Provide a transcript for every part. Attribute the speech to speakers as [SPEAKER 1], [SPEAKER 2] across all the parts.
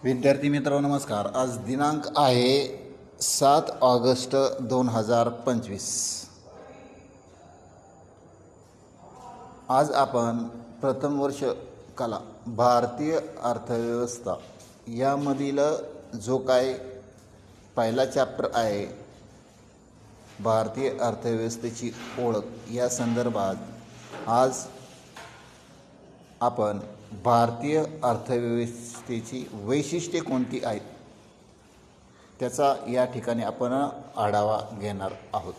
[SPEAKER 1] विद्यार्थी मित्रांनो नमस्कार। आज दिनांक आहे 7 ऑगस्ट 2025। आज आपण प्रथम वर्ष कला भारतीय अर्थव्यवस्था यामधील जो काय पहिला चॅप्टर आहे भारतीय अर्थव्यवस्थेची ओळख या संदर्भात आज आपण भारतीय अर्थव्यवस्थेची वैशिष्ट्ये कोणती आहेत त्याचा या ठिकाणी आपण आढावा घेणार आहोत।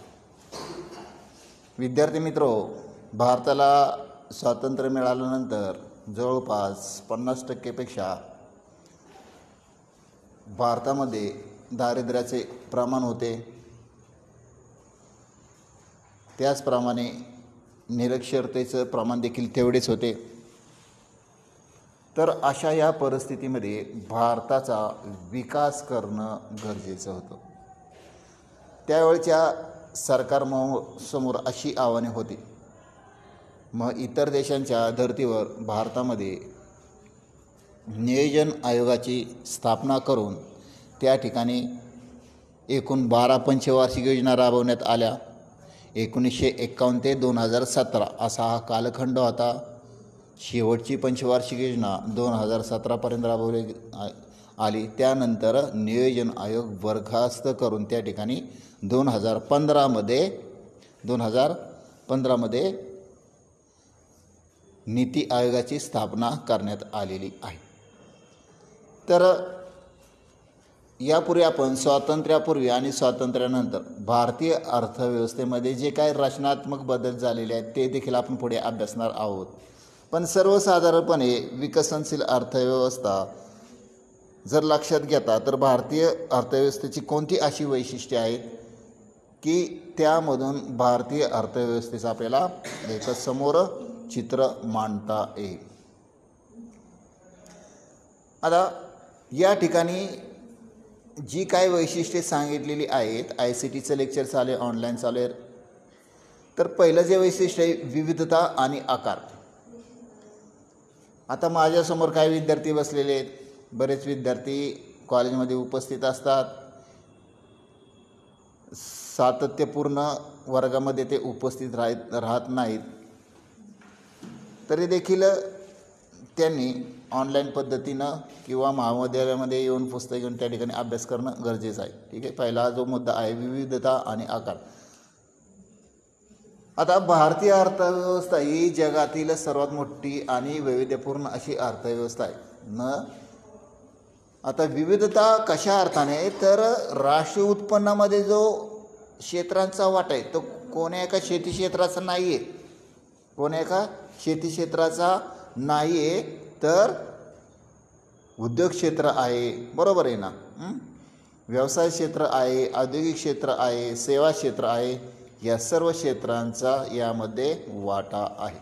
[SPEAKER 1] विद्यार्थी मित्रो, भारताला स्वातंत्र्य मिळाल्यानंतर जवळपास 50% भारतामध्ये दारिद्र्याचे प्रमाण होते। त्याचप्रमाणे निरक्षरतेचं प्रमाण देखील तेवढेच होते। तर अशा या परिस्थितीमध्ये भारताचा विकास करणं गरजेचं होतं। त्यावेळच्या सरकारसमोर अशी आव्हाने होती। मग इतर देशांच्या धर्तीवर भारतामध्ये नियोजन आयोगाची स्थापना करून त्या ठिकाणी एकूण 12 पंचवार्षिक योजना राबवण्यात आल्या। 1951 ते 2017 असा हा कालखंड होता। शेवटची पंचवार्षिक योजना 2017पर्यंत राबवली आली। त्यानंतर नियोजन आयोग बरखास्त करून त्या ठिकाणी 2015मध्ये नीती आयोगाची स्थापना करण्यात आलेली आहे। तर यापूर्वी आपण स्वातंत्र्यापूर्वी आणि स्वातंत्र्यानंतर भारतीय अर्थव्यवस्थेमध्ये जे काही रचनात्मक बदल झालेले आहेत ते देखील आपण पुढे अभ्यासणार आहोत। पण सर्वसाधारणपणे विकसनशील अर्थव्यवस्था जर लक्षात घेता तर भारतीय अर्थव्यवस्थेची कोणती अशी वैशिष्ट्ये आहेत की त्यामधून भारतीय अर्थव्यवस्थेचं आपल्याला एक समोर चित्र मांडता येईल। आता या ठिकाणी जी काय वैशिष्ट्ये सांगितलेली आहेत, ICTचं लेक्चर चालू आहे, ऑनलाईन चालू आहे। तर पहिलं जे वैशिष्ट्य आहे विविधता आणि आकार। आता माझ्यासमोर काही विद्यार्थी बसलेले आहेत। बरेच विद्यार्थी कॉलेजमध्ये उपस्थित असतात, सातत्यपूर्ण वर्गामध्ये ते उपस्थित राहत नाहीत, तरी देखील त्यांनी ऑनलाईन पद्धतीनं किंवा महाविद्यालयामध्ये येऊन पुस्तक घेऊन त्या ठिकाणी अभ्यास करणं गरजेचं आहे। ठीक आहे, पहिला जो मुद्दा आहे विविधता आणि आकार। आता भारतीय अर्थव्यवस्था ही जगातील सर्वात मोठी आणि वैविध्यपूर्ण अशी अर्थव्यवस्था आहे आता विविधता कशा अर्थाने तर राष्ट्रीय उत्पन्नामध्ये जो क्षेत्रांचा वाटा आहे तो कोण्या एका शेती क्षेत्राचा नाही आहे, कोण्या एका शेती क्षेत्राचा नाही आहे, तर उद्योग क्षेत्र आहे, बरोबर आहे ना। व्यवसाय क्षेत्र आहे, औद्योगिक क्षेत्र आहे, सेवा क्षेत्र आहे, या सर्व क्षेत्रांचा यामध्ये वाटा आहे।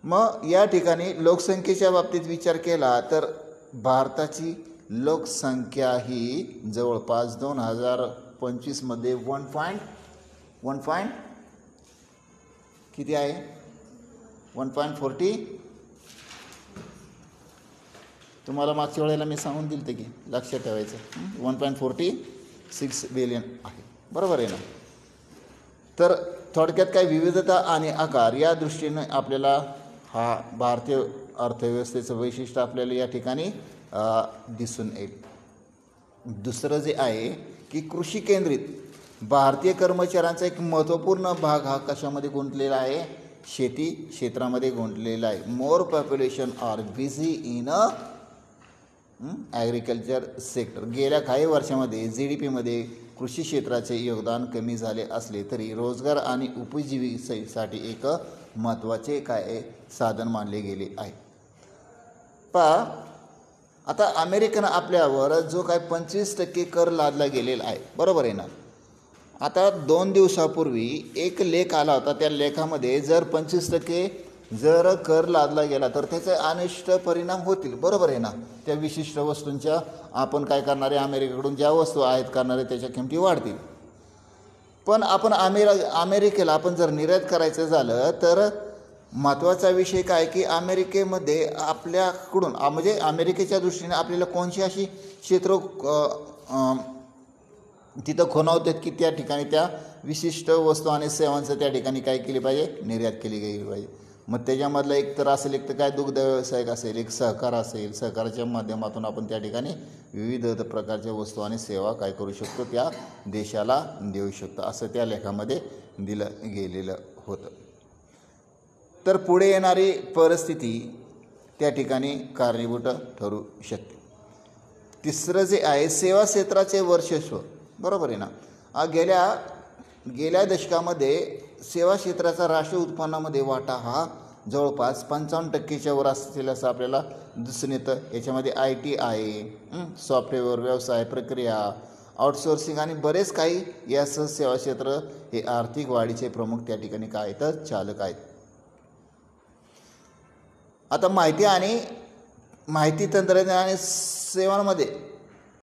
[SPEAKER 1] मग या ठिकाणी लोकसंख्येच्या बाबतीत विचार केला तर भारताची लोकसंख्या ही जवळपास 2025 मध्ये 1. किती आहे 1.40। तुम्हाला मागच्या वेळेला मी सांगून दिलं ते की लक्षात ठेवायचं 1.46 बिलियन आहे, बरोबर आहे ना। तर थोडक्यात काय विविधता आणि आकार या दृष्टीने आपल्याला हा भारतीय अर्थव्यवस्थेचं वैशिष्ट्य आपल्याला या ठिकाणी दिसून येईल। दुसरं जे आहे की कृषी केंद्रित भारतीय कर्मचाऱ्यांचा एक महत्त्वपूर्ण भाग हा कशामध्ये गुंतलेला आहे, शेती क्षेत्रामध्ये गुंतलेला आहे। More population are busy in agriculture sector. गेल्या काही वर्षामध्ये GDP मध्ये कृषी क्षेत्राचे योगदान कमी झाले असले तरी रोजगार आणि उपजीविकेसाठी एक महत्त्वाचे काय साधन मानले गेले आहे। आता अमेरिकेनं आपल्यावर जो काय 25% कर लादला गेलेला आहे, बरोबर आहे ना। आता 2 दिवसापूर्वी एक लेख आला होता, त्या लेखामध्ये जर 25% जर कर लादला गेला तर त्याचे अनिष्ट परिणाम होतील, बरोबर आहे ना। त्या विशिष्ट वस्तूंच्या आपण काय करणारे अमेरिकेकडून ज्या वस्तू आयात करणारे त्याच्या किमती वाढतील। पण आपण अमेरिकेला आपण जर निर्यात करायचं झालं तर महत्त्वाचा विषय काय की अमेरिकेमध्ये आपल्याकडून म्हणजे अमेरिकेच्या दृष्टीने आपल्याला कोणती अशी क्षेत्र तिथं खुणावतात की त्या ठिकाणी त्या विशिष्ट वस्तू आणि सेवांचं त्या ठिकाणी काय केली पाहिजे, निर्यात केली गेली पाहिजे. मग त्याच्यामधलं एक तर असेल, एक तर काय दुग्ध व्यवसायिक असेल, एक सहकार असेल. सहकाराच्या माध्यमातून आपण त्या ठिकाणी विविध प्रकारच्या वस्तू आणि सेवा काय करू शकतो, त्या देशाला देऊ शकतो, असं त्या लेखामध्ये दिलं गेलेलं होतं. तर पुढे येणारी परिस्थिती त्या ठिकाणी कारणीभूत ठरू शकते. तिसरं जे आहे सेवा क्षेत्राचे वर्चस्व, बरोबर आहे ना. गेल्या दशकामध्ये सेवा क्षेत्राचा राष्ट्रीय उत्पन्नामध्ये वाटा हा जवळपास 55% वर असलेला असं आपल्याला दिसून येतं. याच्यामध्ये IT आहे, सॉफ्टवेअर व्यवसाय, प्रक्रिया, आउटसोर्सिंग आणि बरेच काही यासह सेवा क्षेत्र हे आर्थिक वाढीचे प्रमुख त्या ठिकाणी काय आहेत, चालक आहेत. आता माहिती तंत्रज्ञान आणि सेवांमध्ये